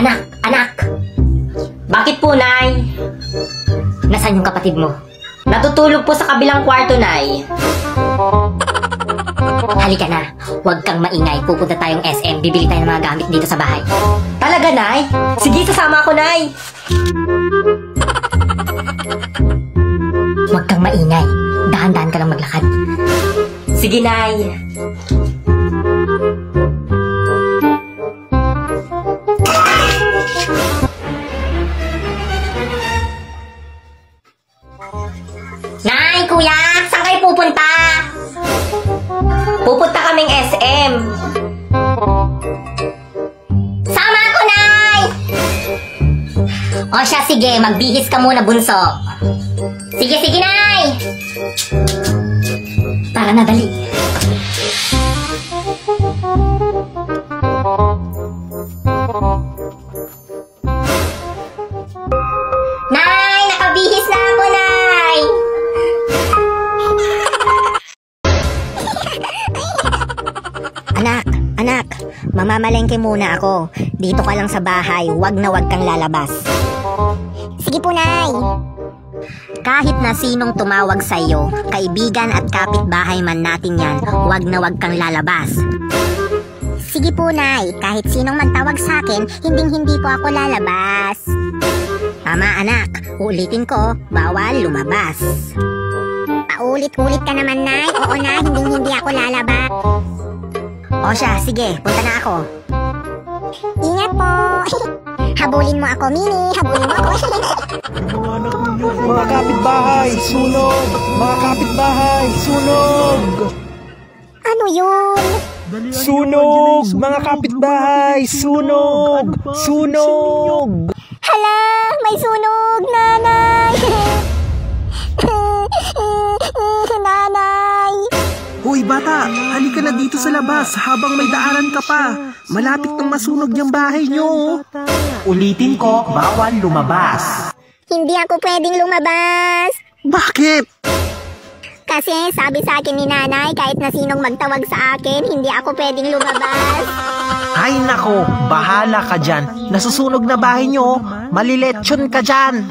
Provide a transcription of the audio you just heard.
Anak! Anak! Bakit po, Nay? Nasaan yung kapatid mo? Natutulog po sa kabilang kwarto, Nay. Halika na. Huwag kang maingay. Pupunta tayong SM. Bibili tayo ng mga gamit dito sa bahay. Talaga, Nay? Sige, sasama ako, Nay. Huwag kang maingay. Dahan-dahan ka lang maglakad. Sige, Nay. Nay, kuya, saan kayo pupunta? Pupunta kaming SM. Sama ako, Nay! O siya, sige, magbihis ka muna, bunso. Sige, sige, Nay! Tara na, dali. Nay, nakabihis na ako, Nay! Anak, mamamalengke muna ako. Dito ka lang sa bahay, wag na wag kang lalabas. Sige po, Nay. Kahit na sinong tumawag sa iyo, kaibigan at kapitbahay man natin yan, wag na wag kang lalabas. Sige po, Nay. Kahit sinong magtawag sa akin, hindi po ako lalabas. Tama, anak. Ulitin ko, bawal lumabas. Paulit-ulit ka naman, Nay. Oo na, hindi ako lalabas. O siya, sige, punta na ako. Ingat po. Habulin mo ako, Mini. Habulin mo ako. Mga kapitbahay, sunog! Mga kapitbahay, sunog! Ano yun? Sunog! Mga kapitbahay, sunog! Sunog! Hala, may sunog, nanay. Nanay. Hoy bata, halika na dito sa labas habang may daanan ka pa. Malapit nang masunog yung bahay nyo. Ulitin ko, bawal lumabas. Hindi ako pwedeng lumabas. Bakit? Kasi sabi sa akin ni nanay, kahit na sinong magtawag sa akin, hindi ako pwedeng lumabas. Ay nako, bahala ka dyan. Nasusunog na bahay nyo, maliletsyon ka dyan.